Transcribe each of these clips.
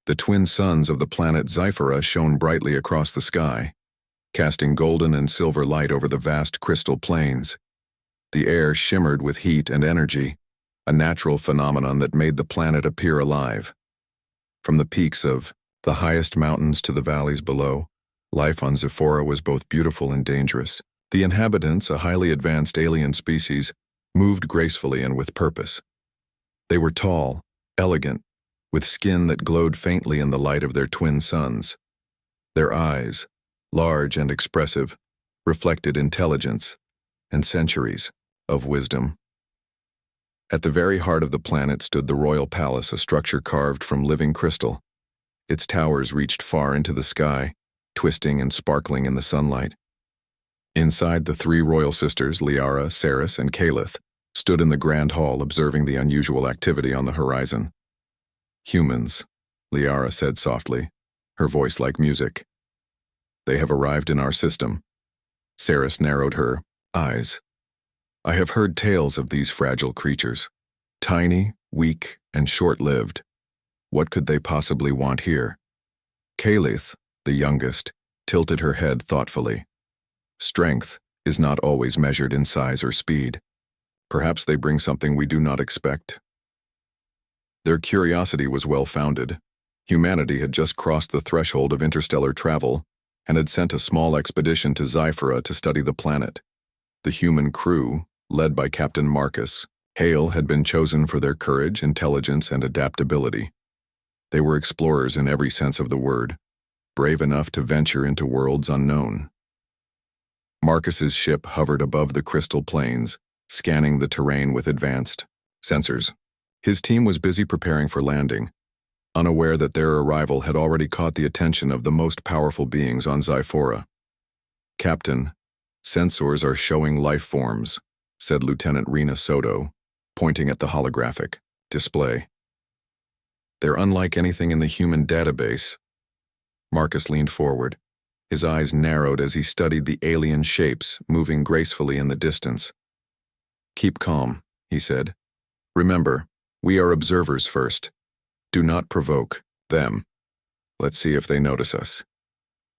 The twin suns of the planet Zyphera shone brightly across the sky, casting golden and silver light over the vast crystal plains. The air shimmered with heat and energy, a natural phenomenon that made the planet appear alive. From the peaks of the highest mountains to the valleys below, life on Zyphera was both beautiful and dangerous. The inhabitants, a highly advanced alien species, moved gracefully and with purpose. They were tall, elegant, with skin that glowed faintly in the light of their twin suns. Their eyes, large and expressive, reflected intelligence and centuries of wisdom. At the very heart of the planet stood the royal palace, a structure carved from living crystal. Its towers reached far into the sky, twisting and sparkling in the sunlight. Inside, the three royal sisters, Liara, Saris, and Kalith, stood in the grand hall observing the unusual activity on the horizon. "Humans," Liara said softly, her voice like music. "They have arrived in our system." Saris narrowed her eyes. "I have heard tales of these fragile creatures. Tiny, weak, and short-lived. What could they possibly want here?" Kalith, the youngest, tilted her head thoughtfully. "Strength is not always measured in size or speed. Perhaps they bring something we do not expect." Their curiosity was well-founded. Humanity had just crossed the threshold of interstellar travel and had sent a small expedition to Zyphera to study the planet. The human crew, led by Captain Marcus Hale, had been chosen for their courage, intelligence, and adaptability. They were explorers in every sense of the word, brave enough to venture into worlds unknown. Marcus's ship hovered above the crystal plains, scanning the terrain with advanced sensors. His team was busy preparing for landing, unaware that their arrival had already caught the attention of the most powerful beings on Zyphera. "Captain, sensors are showing life forms," said Lieutenant Rena Soto, pointing at the holographic display. "They're unlike anything in the human database." Marcus leaned forward. His eyes narrowed as he studied the alien shapes moving gracefully in the distance. "Keep calm," he said. "Remember, we are observers first. Do not provoke them. Let's see if they notice us."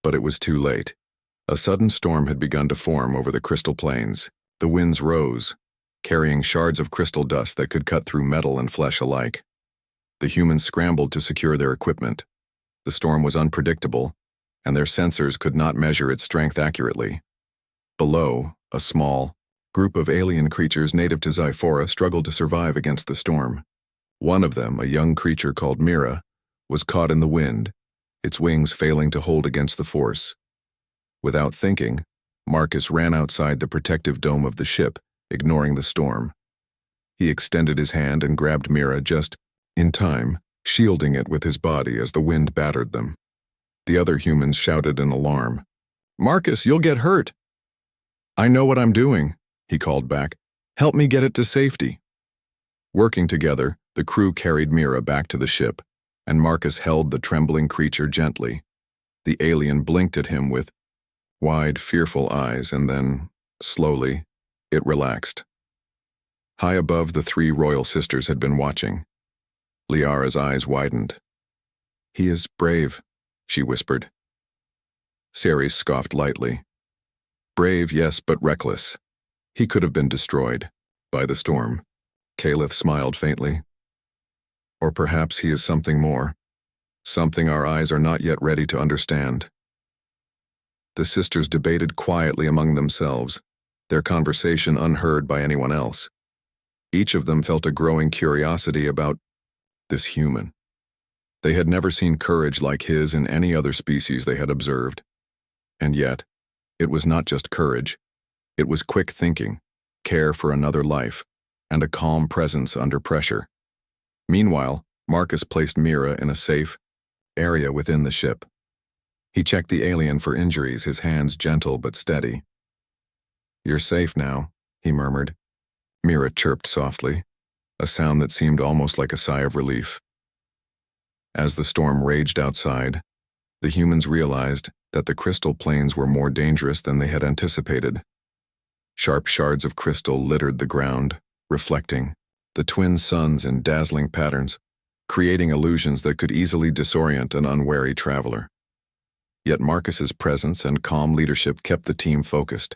But it was too late. A sudden storm had begun to form over the crystal plains. The winds rose, carrying shards of crystal dust that could cut through metal and flesh alike. The humans scrambled to secure their equipment. The storm was unpredictable, and their sensors could not measure its strength accurately. Below, a small group of alien creatures native to Zyphera struggled to survive against the storm. One of them, a young creature called Mira, was caught in the wind, its wings failing to hold against the force. Without thinking, Marcus ran outside the protective dome of the ship, ignoring the storm. He extended his hand and grabbed Mira just in time, shielding it with his body as the wind battered them. The other humans shouted in alarm. "Marcus, you'll get hurt!" "I know what I'm doing," he called back. "Help me get it to safety." Working together, the crew carried Mira back to the ship, and Marcus held the trembling creature gently. The alien blinked at him with wide, fearful eyes, and then, slowly, it relaxed. High above, the three royal sisters had been watching. Liara's eyes widened. "He is brave," she whispered. Ceres scoffed lightly. "Brave, yes, but reckless. He could have been destroyed by the storm." Kalith smiled faintly. "Or perhaps he is something more, something our eyes are not yet ready to understand." The sisters debated quietly among themselves, their conversation unheard by anyone else. Each of them felt a growing curiosity about this human. They had never seen courage like his in any other species they had observed. And yet, it was not just courage. It was quick thinking, care for another life, and a calm presence under pressure. Meanwhile, Marcus placed Mira in a safe area within the ship. He checked the alien for injuries, his hands gentle but steady. "You're safe now," he murmured. Mira chirped softly, a sound that seemed almost like a sigh of relief. As the storm raged outside, the humans realized that the crystal plains were more dangerous than they had anticipated. Sharp shards of crystal littered the ground, reflecting the twin suns in dazzling patterns. creating illusions that could easily disorient an unwary traveler. Yet Marcus's presence and calm leadership kept the team focused.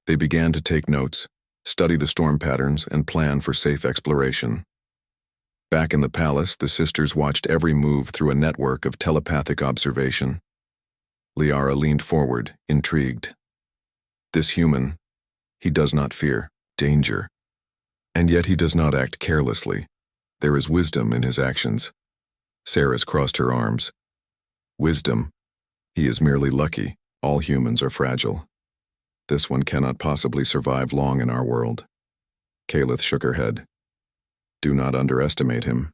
They began to take notes, study the storm patterns, and plan for safe exploration. Back in the palace, the sisters watched every move through a network of telepathic observation. Liara leaned forward, intrigued. This human, he does not fear danger, and yet he does not act carelessly. There is wisdom in his actions. Sarah's crossed her arms. Wisdom. He is merely lucky. All humans are fragile. This one cannot possibly survive long in our world. Kalith shook her head. Do not underestimate him.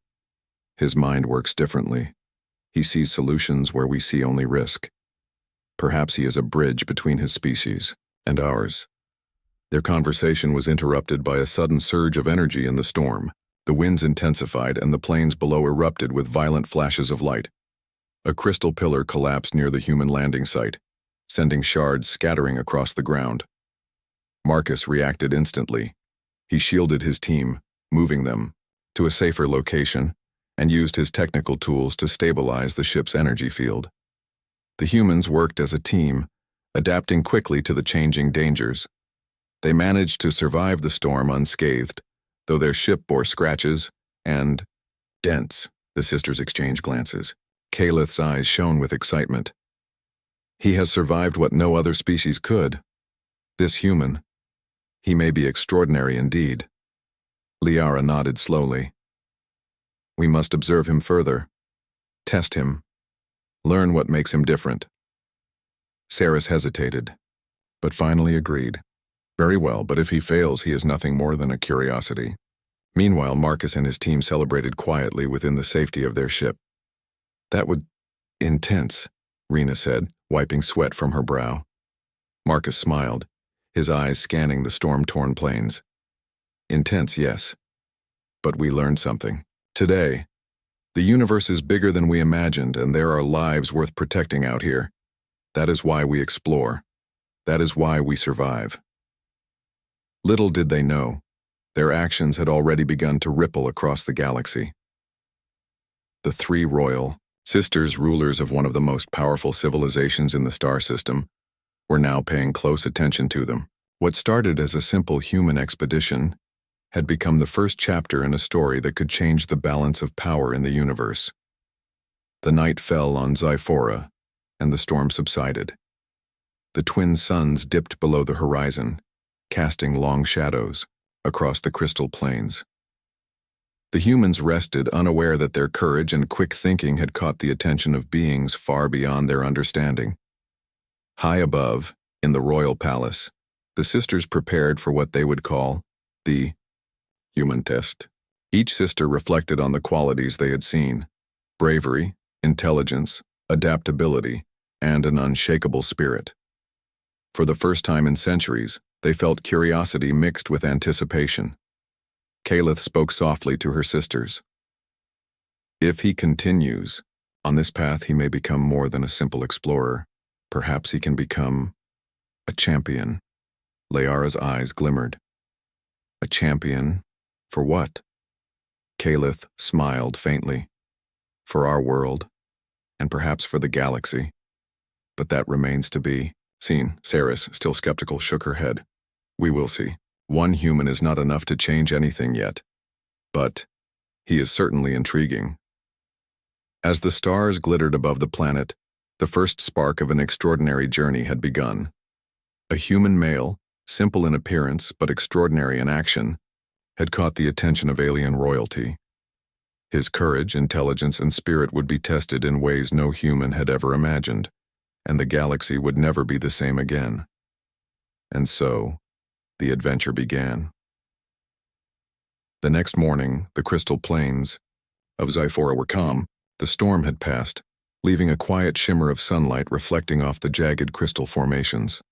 His mind works differently. He sees solutions where we see only risk. Perhaps he is a bridge between his species and ours. Their conversation was interrupted by a sudden surge of energy in the storm. The winds intensified and the plains below erupted with violent flashes of light. A crystal pillar collapsed near the human landing site, sending shards scattering across the ground. Marcus reacted instantly. He shielded his team, moving them to a safer location, and used his technical tools to stabilize the ship's energy field. The humans worked as a team, adapting quickly to the changing dangers. They managed to survive the storm unscathed, though their ship bore scratches and dents. The sisters exchanged glances. Kalith's eyes shone with excitement. He has survived what no other species could. This human, he may be extraordinary indeed. Liara nodded slowly. We must observe him further. Test him. Learn what makes him different. Saris hesitated, but finally agreed. Very well, but if he fails, he is nothing more than a curiosity. Meanwhile, Marcus and his team celebrated quietly within the safety of their ship. That would... intense, Rena said, wiping sweat from her brow. Marcus smiled, his eyes scanning the storm-torn plains. Intense, yes. But we learned something. Today, the universe is bigger than we imagined, and there are lives worth protecting out here. That is why we explore. That is why we survive. Little did they know, their actions had already begun to ripple across the galaxy. The three royal sisters, rulers of one of the most powerful civilizations in the star system, were now paying close attention to them. What started as a simple human expedition had become the first chapter in a story that could change the balance of power in the universe. The night fell on Zyphora, and the storm subsided. The twin suns dipped below the horizon, casting long shadows across the crystal plains. The humans rested, unaware that their courage and quick thinking had caught the attention of beings far beyond their understanding. High above, in the royal palace, the sisters prepared for what they would call the human test. Each sister reflected on the qualities they had seen: bravery, intelligence, adaptability, and an unshakable spirit. For the first time in centuries, they felt curiosity mixed with anticipation. Kalith spoke softly to her sisters. If he continues on this path, he may become more than a simple explorer. Perhaps he can become a champion. Liara's eyes glimmered. A champion? For what? Kalith smiled faintly. For our world, and perhaps for the galaxy. But that remains to be seen. Saris, still skeptical, shook her head. We will see. One human is not enough to change anything yet. But he is certainly intriguing. As the stars glittered above the planet, the first spark of an extraordinary journey had begun. A human male, simple in appearance but extraordinary in action, had caught the attention of alien royalty. His courage, intelligence, and spirit would be tested in ways no human had ever imagined, and the galaxy would never be the same again. And so, the adventure began. The next morning, the crystal plains of Zyphora were calm. The storm had passed, leaving a quiet shimmer of sunlight reflecting off the jagged crystal formations.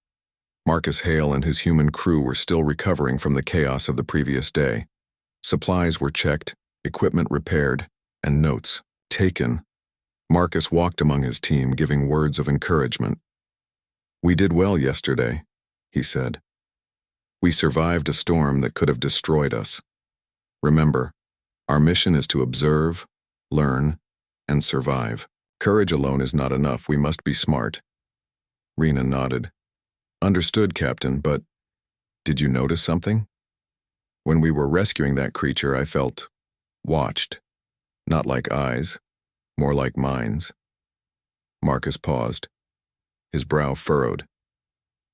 Marcus Hale and his human crew were still recovering from the chaos of the previous day. Supplies were checked, equipment repaired, and notes taken. Marcus walked among his team, giving words of encouragement. We did well yesterday, he said. We survived a storm that could have destroyed us. Remember, our mission is to observe, learn, and survive. Courage alone is not enough, we must be smart. Rena nodded. Understood, Captain, but did you notice something? When we were rescuing that creature, I felt watched. Not like eyes, more like minds. Marcus paused. His brow furrowed.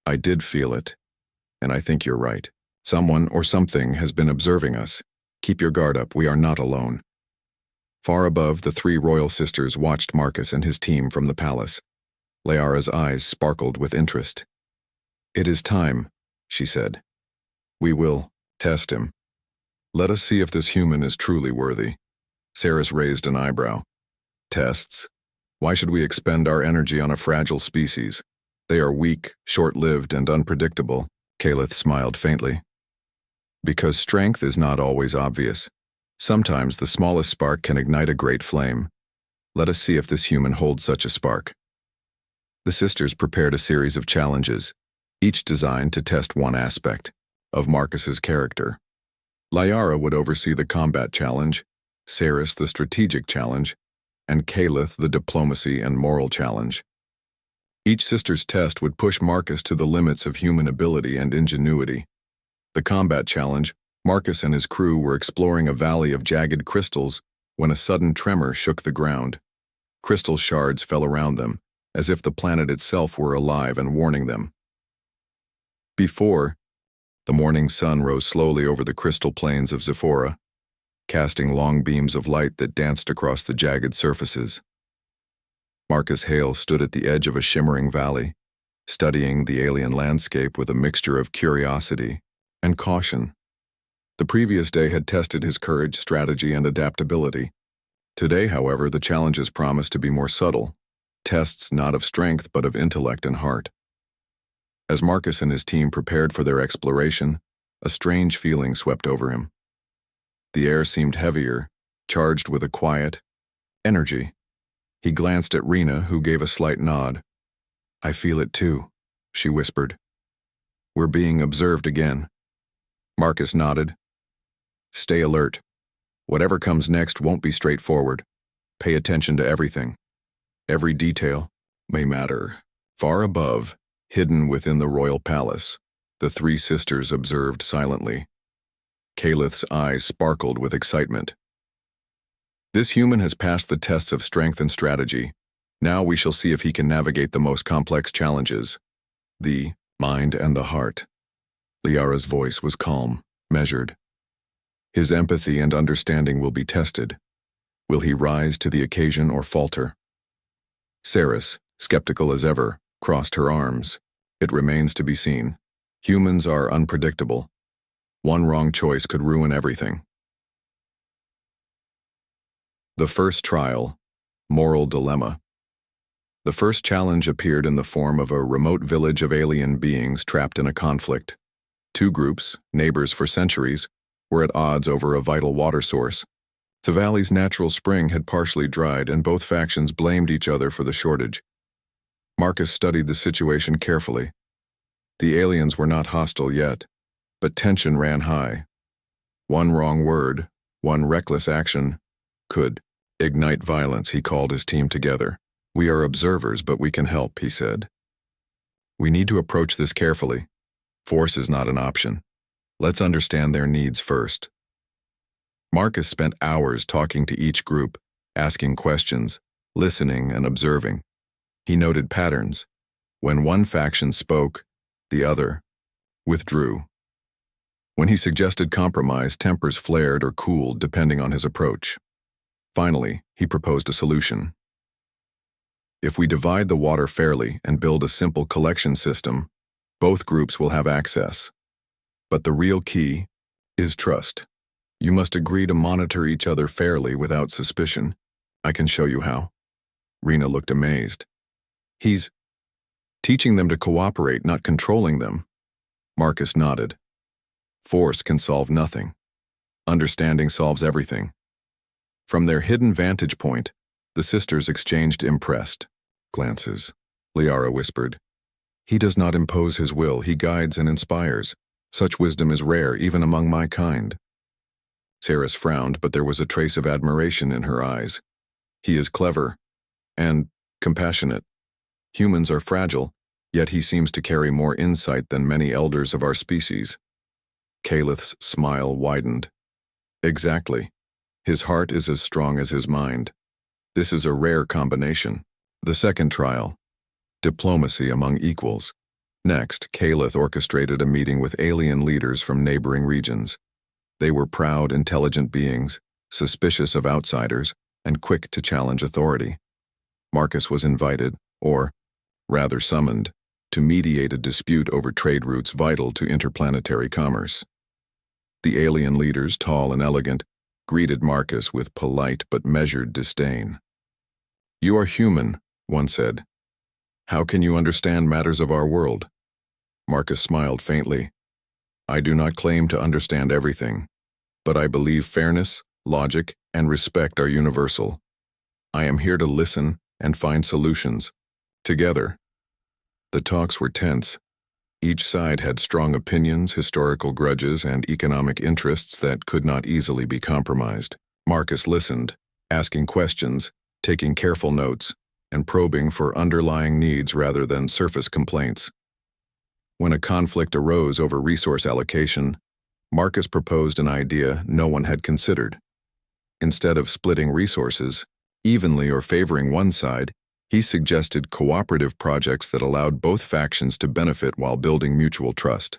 I did feel it, and I think you're right. Someone or something has been observing us. Keep your guard up, we are not alone. Far above, the three royal sisters watched Marcus and his team from the palace. Liara's eyes sparkled with interest. It is time, she said. We will test him. Let us see if this human is truly worthy. Saris raised an eyebrow. Tests? Why should we expend our energy on a fragile species? They are weak, short-lived, and unpredictable. Calith smiled faintly. Because strength is not always obvious. Sometimes the smallest spark can ignite a great flame. Let us see if this human holds such a spark. The sisters prepared a series of challenges, each designed to test one aspect of Marcus's character. Liara would oversee the combat challenge, Saris the strategic challenge, and Calith the diplomacy and moral challenge. Each sister's test would push Marcus to the limits of human ability and ingenuity. The combat challenge, Marcus and his crew were exploring a valley of jagged crystals when a sudden tremor shook the ground. Crystal shards fell around them, as if the planet itself were alive and warning them. Before, the morning sun rose slowly over the crystal plains of Zephora, casting long beams of light that danced across the jagged surfaces. Marcus Hale stood at the edge of a shimmering valley, studying the alien landscape with a mixture of curiosity and caution. The previous day had tested his courage, strategy, and adaptability. Today, however, the challenges promised to be more subtle, tests not of strength but of intellect and heart. As Marcus and his team prepared for their exploration, a strange feeling swept over him. The air seemed heavier, charged with a quiet energy. He glanced at Rena, who gave a slight nod. I feel it too, she whispered. We're being observed again. Marcus nodded. Stay alert. Whatever comes next won't be straightforward. Pay attention to everything. Every detail may matter. Far above, hidden within the royal palace, the three sisters observed silently. Calith's eyes sparkled with excitement. This human has passed the tests of strength and strategy. Now we shall see if he can navigate the most complex challenges. The mind and the heart. Liara's voice was calm, measured. His empathy and understanding will be tested. Will he rise to the occasion or falter? Saris, skeptical as ever, crossed her arms. It remains to be seen. Humans are unpredictable. One wrong choice could ruin everything. The first trial, moral dilemma. The first challenge appeared in the form of a remote village of alien beings trapped in a conflict. Two groups, neighbors for centuries, were at odds over a vital water source. The valley's natural spring had partially dried, and both factions blamed each other for the shortage. Marcus studied the situation carefully. The aliens were not hostile yet, but tension ran high. One wrong word, one reckless action, could ignite violence. He called his team together. We are observers, but we can help, he said. We need to approach this carefully. Force is not an option. Let's understand their needs first. Marcus spent hours talking to each group, asking questions, listening and observing. He noted patterns. When one faction spoke, the other withdrew. When he suggested compromise, tempers flared or cooled depending on his approach. Finally, he proposed a solution. If we divide the water fairly and build a simple collection system, both groups will have access. But the real key is trust. You must agree to monitor each other fairly without suspicion. I can show you how. Rena looked amazed. He's teaching them to cooperate, not controlling them. Marcus nodded. Force can solve nothing. Understanding solves everything. From their hidden vantage point, the sisters exchanged impressed glances. Liara whispered, He does not impose his will, he guides and inspires. Such wisdom is rare even among my kind. Saris frowned, but there was a trace of admiration in her eyes. He is clever and compassionate. Humans are fragile, yet he seems to carry more insight than many elders of our species. Calith's smile widened. Exactly. His heart is as strong as his mind. This is a rare combination. The second trial. Diplomacy among equals. Next, Calith orchestrated a meeting with alien leaders from neighboring regions. They were proud, intelligent beings, suspicious of outsiders, and quick to challenge authority. Marcus was invited, or rather summoned, to mediate a dispute over trade routes vital to interplanetary commerce. The alien leaders, tall and elegant, greeted Marcus with polite but measured disdain. "You are human," one said. "How can you understand matters of our world?" Marcus smiled faintly. "I do not claim to understand everything, but I believe fairness, logic, and respect are universal. I am here to listen and find solutions, together." The talks were tense. Each side had strong opinions, historical grudges, and economic interests that could not easily be compromised. Marcus listened, asking questions, taking careful notes, and probing for underlying needs rather than surface complaints. When a conflict arose over resource allocation, Marcus proposed an idea no one had considered. Instead of splitting resources, evenly or favoring one side, he suggested cooperative projects that allowed both factions to benefit while building mutual trust.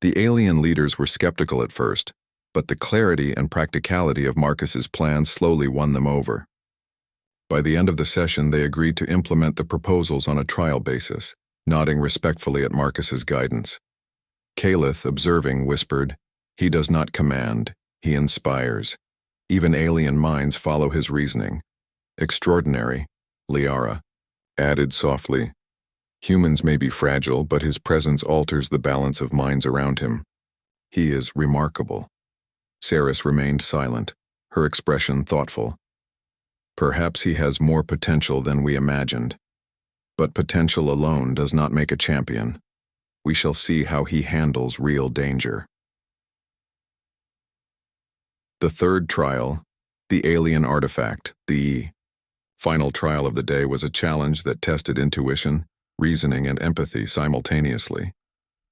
The alien leaders were skeptical at first, but the clarity and practicality of Marcus's plan slowly won them over. By the end of the session, they agreed to implement the proposals on a trial basis, nodding respectfully at Marcus's guidance. Calith, observing, whispered, "He does not command, he inspires. Even alien minds follow his reasoning." "Extraordinary," Liara added softly. "Humans may be fragile, but his presence alters the balance of minds around him. He is remarkable." Saris remained silent, her expression thoughtful. "Perhaps he has more potential than we imagined. But potential alone does not make a champion. We shall see how he handles real danger." The third trial, the alien artifact, the final trial of the day, was a challenge that tested intuition, reasoning, and empathy simultaneously.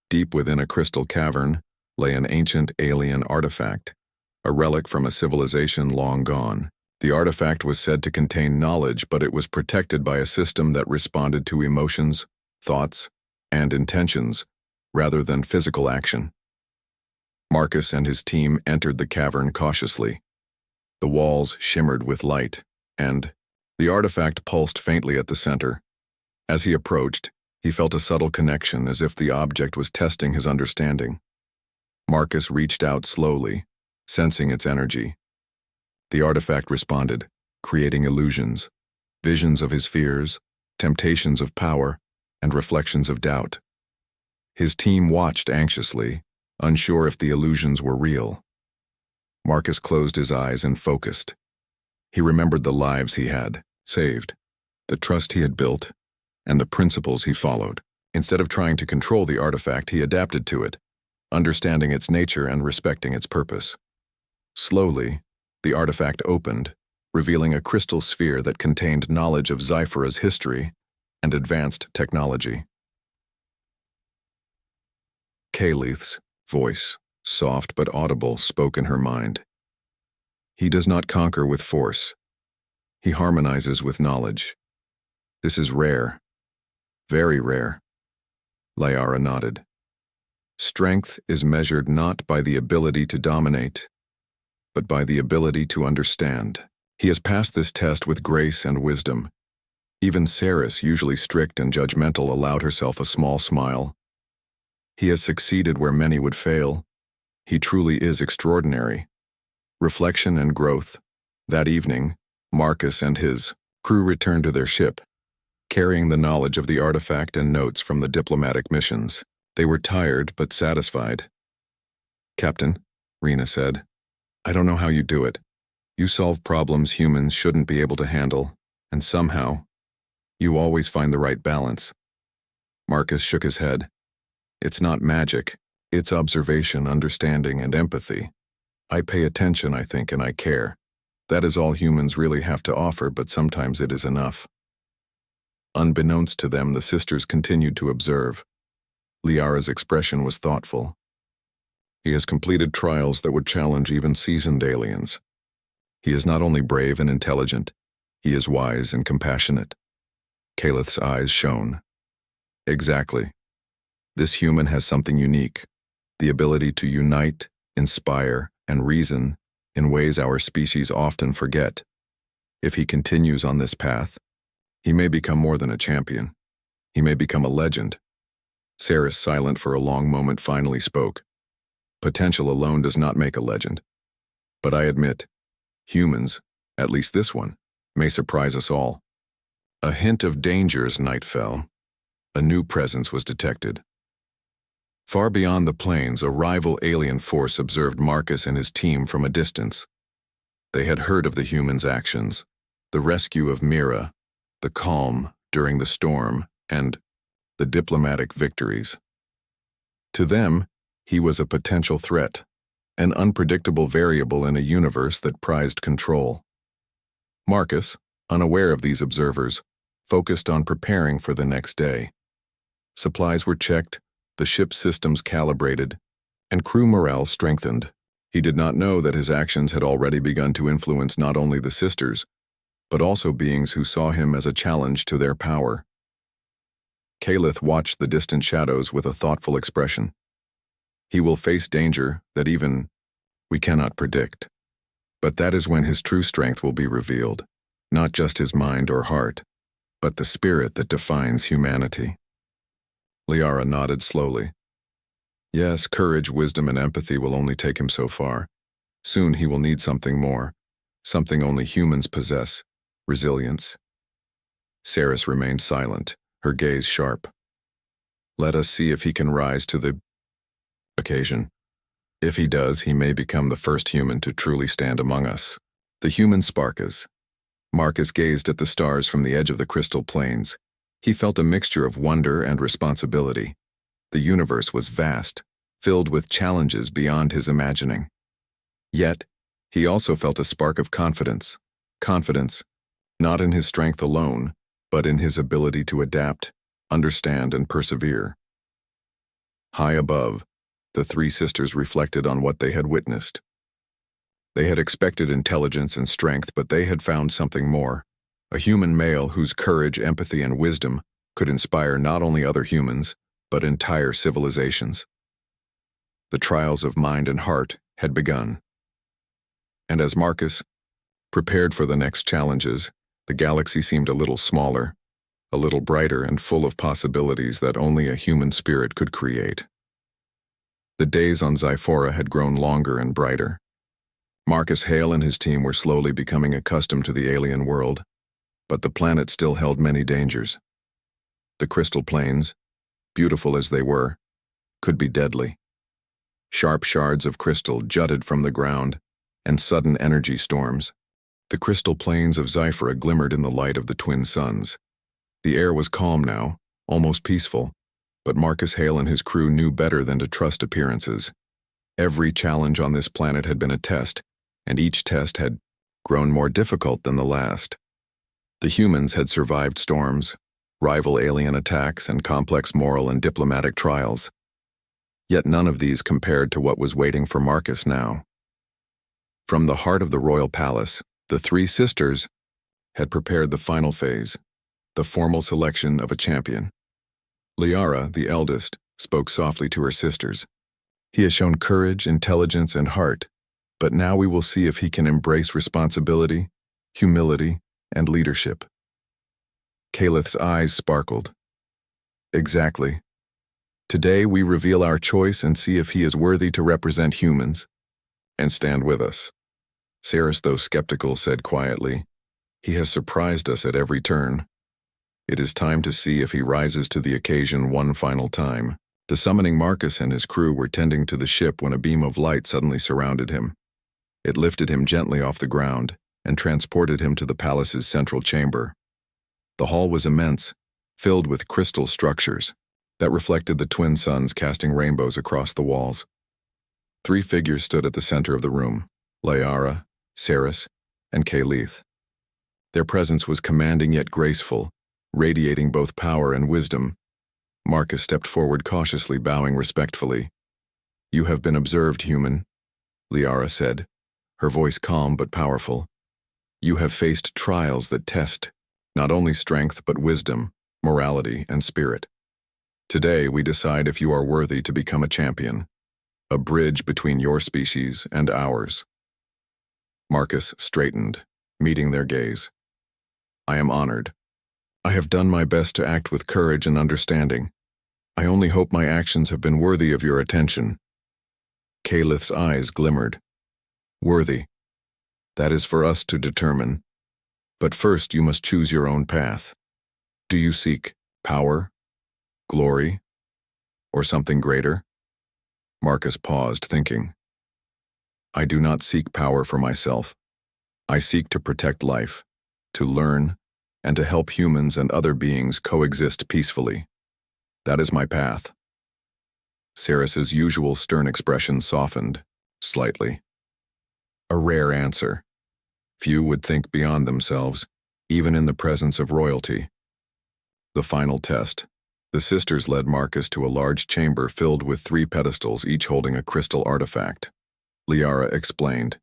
Deep within a crystal cavern lay an ancient alien artifact, a relic from a civilization long gone. The artifact was said to contain knowledge, but it was protected by a system that responded to emotions, thoughts, and intentions, rather than physical action. Marcus and his team entered the cavern cautiously. The walls shimmered with light, and the artifact pulsed faintly at the center. As he approached, he felt a subtle connection, as if the object was testing his understanding. Marcus reached out slowly, sensing its energy. The artifact responded, creating illusions, visions of his fears, temptations of power, and reflections of doubt. His team watched anxiously, unsure if the illusions were real. Marcus closed his eyes and focused. He remembered the lives he had saved, the trust he had built, and the principles he followed. Instead of trying to control the artifact, he adapted to it, understanding its nature and respecting its purpose. Slowly, the artifact opened, revealing a crystal sphere that contained knowledge of Zyphera's history and advanced technology. Calith's voice, soft but audible, spoke in her mind. "He does not conquer with force. He harmonizes with knowledge. This is rare. Very rare." Liara nodded. "Strength is measured not by the ability to dominate, but by the ability to understand. He has passed this test with grace and wisdom." Even Saris, usually strict and judgmental, allowed herself a small smile. "He has succeeded where many would fail. He truly is extraordinary." Reflection and growth. That evening, Marcus and his crew returned to their ship, carrying the knowledge of the artifact and notes from the diplomatic missions. They were tired but satisfied. "Captain," Rena said, "I don't know how you do it. You solve problems humans shouldn't be able to handle, and somehow, you always find the right balance." Marcus shook his head. "It's not magic. It's observation, understanding, and empathy. I pay attention, I think, and I care. That is all humans really have to offer, but sometimes it is enough. Unbeknownst to them, the sisters continued to observe. Liara's expression was thoughtful. He has completed trials that would challenge even seasoned aliens. He is not only brave and intelligent, he is wise and compassionate. Kaleth's eyes shone. Exactly. This human has something unique, the ability to unite, inspire, and reason in ways our species often forget. If he continues on this path, he may become more than a champion. He may become a legend. Saris, silent for a long moment, finally spoke. Potential alone does not make a legend. But I admit, humans, at least this one, may surprise us all. A hint of danger as night fell. A new presence was detected. Far beyond the plains, a rival alien force observed Marcus and his team from a distance. They had heard of the humans' actions, the rescue of Mira, the calm during the storm, and the diplomatic victories. To them, he was a potential threat, an unpredictable variable in a universe that prized control. Marcus, unaware of these observers, focused on preparing for the next day. Supplies were checked, the ship's systems calibrated, and crew morale strengthened. He did not know that his actions had already begun to influence not only the sisters, but also beings who saw him as a challenge to their power. Kaleth watched the distant shadows with a thoughtful expression. He will face danger that even we cannot predict. But that is when his true strength will be revealed, not just his mind or heart, but the spirit that defines humanity. Liara nodded slowly. Yes, courage, wisdom, and empathy will only take him so far. Soon he will need something more, something only humans possess, resilience. Saris remained silent, her gaze sharp. Let us see if he can rise to the occasion. If he does, he may become the first human to truly stand among us. The human Sparkas. Marcus gazed at the stars from the edge of the crystal plains. He felt a mixture of wonder and responsibility. The universe was vast, filled with challenges beyond his imagining. Yet, he also felt a spark of confidence. Confidence, not in his strength alone, but in his ability to adapt, understand, and persevere. High above, the three sisters reflected on what they had witnessed. They had expected intelligence and strength, but they had found something more. A human male whose courage, empathy, and wisdom could inspire not only other humans, but entire civilizations. The trials of mind and heart had begun. And as Marcus prepared for the next challenges, the galaxy seemed a little smaller, a little brighter, and full of possibilities that only a human spirit could create. The days on Zyphora had grown longer and brighter. Marcus Hale and his team were slowly becoming accustomed to the alien world, but the planet still held many dangers. The crystal plains, beautiful as they were, could be deadly. Sharp shards of crystal jutted from the ground, and sudden energy storms. The crystal plains of Zyphora glimmered in the light of the twin suns. The air was calm now, almost peaceful, but Marcus Hale and his crew knew better than to trust appearances. Every challenge on this planet had been a test, and each test had grown more difficult than the last. The humans had survived storms, rival alien attacks, and complex moral and diplomatic trials. Yet none of these compared to what was waiting for Marcus now. From the heart of the royal palace, the three sisters had prepared the final phase, the formal selection of a champion. Liara, the eldest, spoke softly to her sisters. He has shown courage, intelligence, and heart, but now we will see if he can embrace responsibility, humility, and leadership. Kaleth's eyes sparkled. Exactly. Today we reveal our choice and see if he is worthy to represent humans and stand with us. Saris, though skeptical, said quietly, He has surprised us at every turn. It is time to see if he rises to the occasion one final time. The summoning Marcus and his crew were tending to the ship when a beam of light suddenly surrounded him. It lifted him gently off the ground and transported him to the palace's central chamber. The hall was immense, filled with crystal structures that reflected the twin suns casting rainbows across the walls. Three figures stood at the center of the room, Liara, Saris, and Kalith. Their presence was commanding yet graceful, radiating both power and wisdom. Marcus stepped forward cautiously, bowing respectfully. "You have been observed, human," Liara said, her voice calm but powerful. "You have faced trials that test not only strength but wisdom, morality, and spirit. Today we decide if you are worthy to become a champion, a bridge between your species and ours." Marcus straightened, meeting their gaze. "I am honored. I have done my best to act with courage and understanding. I only hope my actions have been worthy of your attention." Kalith's eyes glimmered. "Worthy. That is for us to determine. But first you must choose your own path. Do you seek power, glory, or something greater?" Marcus paused, thinking. "I do not seek power for myself. I seek to protect life, to learn, and to help humans and other beings coexist peacefully. That is my path." Ceres's usual stern expression softened, slightly. A rare answer. Few would think beyond themselves, even in the presence of royalty. The final test. The sisters led Marcus to a large chamber filled with 3 pedestals, each holding a crystal artifact. Liara explained.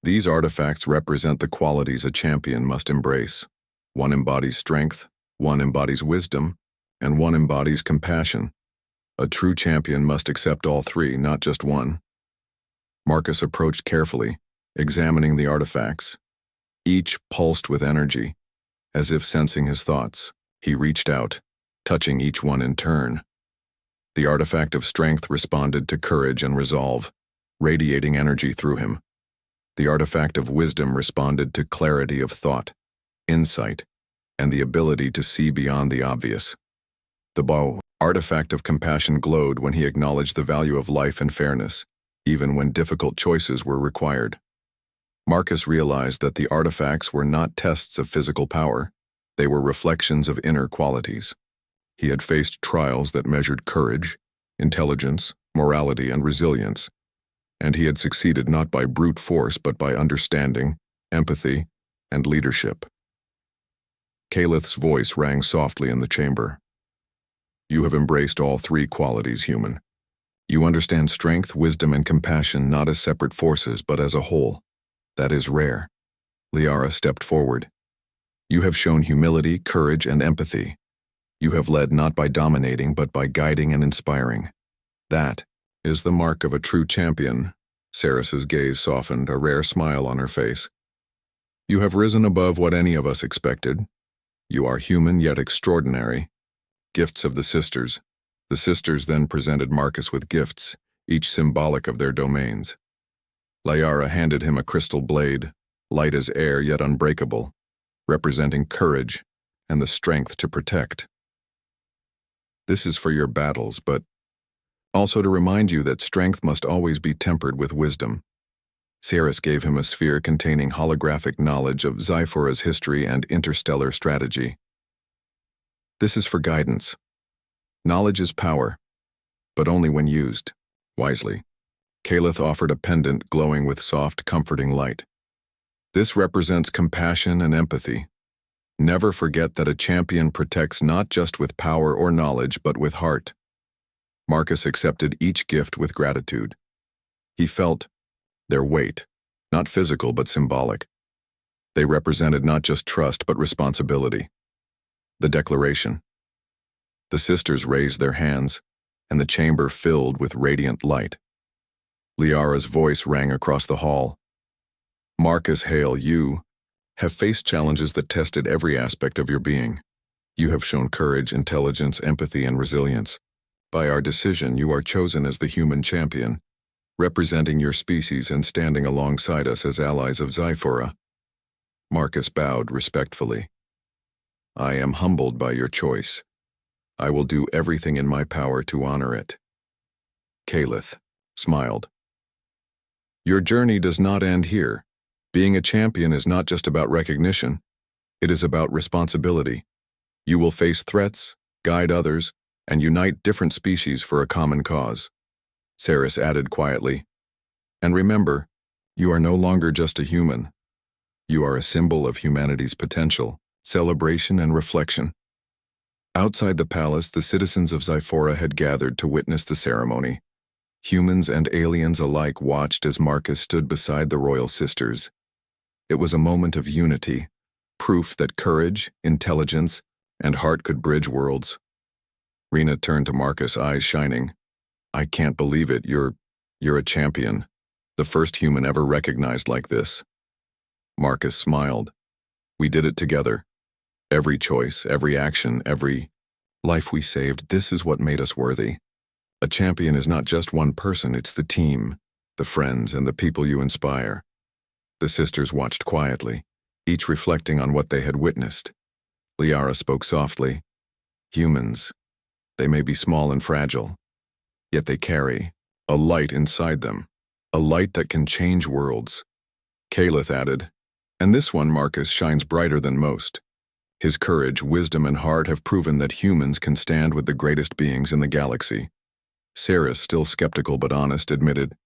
"These artifacts represent the qualities a champion must embrace. One embodies strength, one embodies wisdom, and one embodies compassion. A true champion must accept all 3, not just one." Marcus approached carefully, examining the artifacts. Each pulsed with energy, as if sensing his thoughts. He reached out, touching each one in turn. The artifact of strength responded to courage and resolve, radiating energy through him. The artifact of wisdom responded to clarity of thought, insight, and the ability to see beyond the obvious. The artifact of compassion glowed when he acknowledged the value of life and fairness, even when difficult choices were required. Marcus realized that the artifacts were not tests of physical power. They were reflections of inner qualities. He had faced trials that measured courage, intelligence, morality, and resilience, and he had succeeded not by brute force but by understanding, empathy, and leadership. Kalith's voice rang softly in the chamber. "You have embraced all 3 qualities, human. You understand strength, wisdom, and compassion not as separate forces but as a whole. That is rare." Liara stepped forward. "You have shown humility, courage, and empathy. You have led not by dominating but by guiding and inspiring. That is the mark of a true champion." Ceres's gaze softened, a rare smile on her face. "You have risen above what any of us expected. You are human yet extraordinary. Gifts of the sisters." The sisters then presented Marcus with gifts, each symbolic of their domains. Liara handed him a crystal blade, light as air yet unbreakable, representing courage and the strength to protect. "This is for your battles, but also to remind you that strength must always be tempered with wisdom." Ceres gave him a sphere containing holographic knowledge of Zyphora's history and interstellar strategy. "This is for guidance. Knowledge is power, but only when used wisely." Kalith offered a pendant glowing with soft, comforting light. "This represents compassion and empathy. Never forget that a champion protects not just with power or knowledge, but with heart." Marcus accepted each gift with gratitude. He felt their weight, not physical but symbolic. They represented not just trust but responsibility. The declaration. The sisters raised their hands, and the chamber filled with radiant light. Liara's voice rang across the hall. "Marcus Hale, you have faced challenges that tested every aspect of your being. You have shown courage, intelligence, empathy, and resilience. By our decision, you are chosen as the human champion, representing your species and standing alongside us as allies of Zyphora." Marcus bowed respectfully. "I am humbled by your choice. I will do everything in my power to honor it." Kalith smiled. "Your journey does not end here. Being a champion is not just about recognition. It is about responsibility. You will face threats, guide others, and unite different species for a common cause." Ceres added quietly, "And remember, you are no longer just a human. You are a symbol of humanity's potential, celebration, and reflection. Outside the palace, the citizens of Xiphora had gathered to witness the ceremony. Humans and aliens alike watched as Marcus stood beside the royal sisters. It was a moment of unity, proof that courage, intelligence, and heart could bridge worlds. Rena turned to Marcus, eyes shining. "I can't believe it, you're a champion. The first human ever recognized like this." Marcus smiled. "We did it together. Every choice, every action, every life we saved, this is what made us worthy. A champion is not just one person, it's the team, the friends, and the people you inspire." The sisters watched quietly, each reflecting on what they had witnessed. Liara spoke softly. "Humans, they may be small and fragile, yet they carry a light inside them, a light that can change worlds." Caliph added, "And this one, Marcus, shines brighter than most. His courage, wisdom, and heart have proven that humans can stand with the greatest beings in the galaxy." Saris, still skeptical but honest, admitted,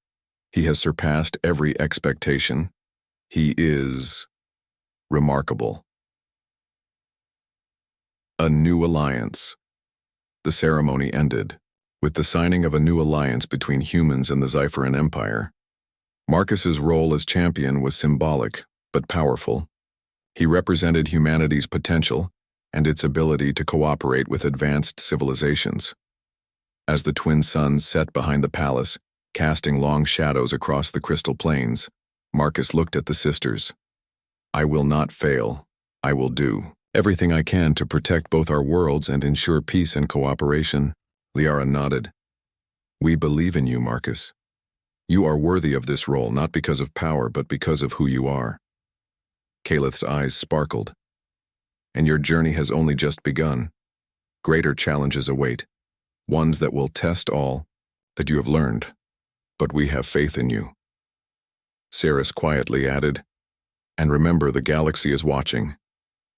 "He has surpassed every expectation. He is remarkable." A new alliance. The ceremony ended with the signing of a new alliance between humans and the Xiphoran Empire. Marcus's role as champion was symbolic but powerful. He represented humanity's potential and its ability to cooperate with advanced civilizations. As the twin suns set behind the palace, casting long shadows across the crystal plains, Marcus looked at the sisters. "I will not fail. I will do everything I can to protect both our worlds and ensure peace and cooperation." Liara nodded. "We believe in you, Marcus. You are worthy of this role not because of power but because of who you are." Calith's eyes sparkled. "And your journey has only just begun. Greater challenges await, ones that will test all that you have learned. But we have faith in you." Saris quietly added, "And remember, the galaxy is watching.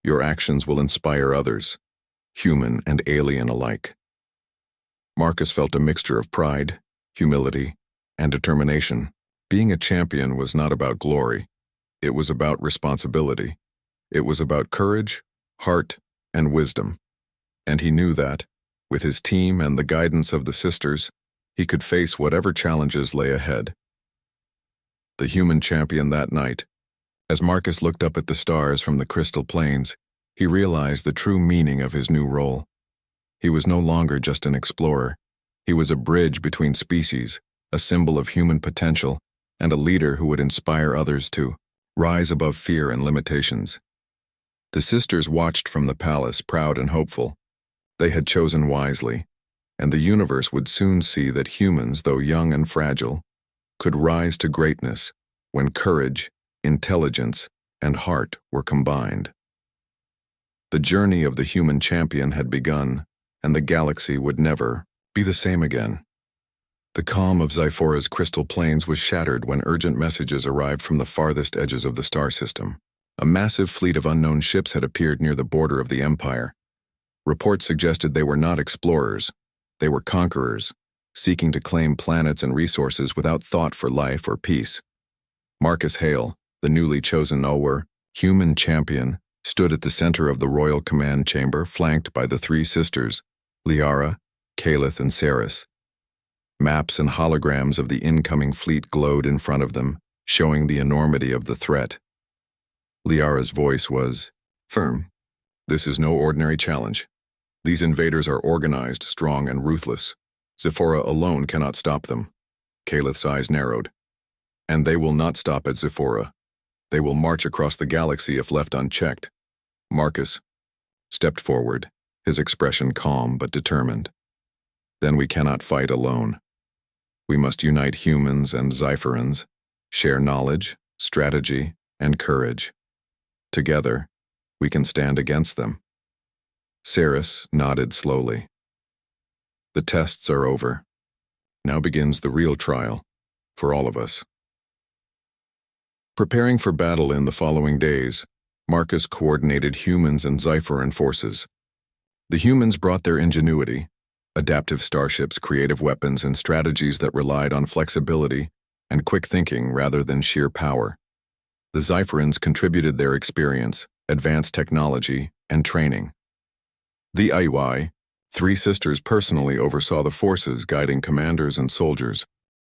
Your actions will inspire others, human and alien alike." Marcus felt a mixture of pride, humility, and determination. Being a champion was not about glory. It was about responsibility. It was about courage, heart, and wisdom. And he knew that, with his team and the guidance of the sisters, he could face whatever challenges lay ahead. The human champion that night. As Marcus looked up at the stars from the crystal plains, he realized the true meaning of his new role. He was no longer just an explorer. He was a bridge between species, a symbol of human potential, and a leader who would inspire others to rise above fear and limitations. The sisters watched from the palace, proud and hopeful. They had chosen wisely, and the universe would soon see that humans, though young and fragile, could rise to greatness when courage, intelligence, and heart were combined. The journey of the human champion had begun, and the galaxy would never be the same again. The calm of Xiphora's crystal plains was shattered when urgent messages arrived from the farthest edges of the star system. A massive fleet of unknown ships had appeared near the border of the Empire. Reports suggested they were not explorers. They were conquerors, seeking to claim planets and resources without thought for life or peace. Marcus Hale, the newly chosen human champion, stood at the center of the royal command chamber, flanked by the three sisters, Liara, Calith, and Saris. Maps and holograms of the incoming fleet glowed in front of them, showing the enormity of the threat. Liara's voice was firm. "This is no ordinary challenge. These invaders are organized, strong, and ruthless. Xiphora alone cannot stop them." Calith's eyes narrowed. "And they will not stop at Xiphora. They will march across the galaxy if left unchecked." Marcus stepped forward, his expression calm but determined. "Then we cannot fight alone. We must unite humans and Xiphorans, share knowledge, strategy, and courage. Together, we can stand against them." Saris nodded slowly. "The tests are over. Now begins the real trial, for all of us." Preparing for battle in the following days, Marcus coordinated humans and Xiphoran forces. The humans brought their ingenuity, adaptive starships, creative weapons, and strategies that relied on flexibility and quick thinking rather than sheer power. The Zypherans contributed their experience, advanced technology, and training. The HFY, three sisters personally oversaw the forces guiding commanders and soldiers,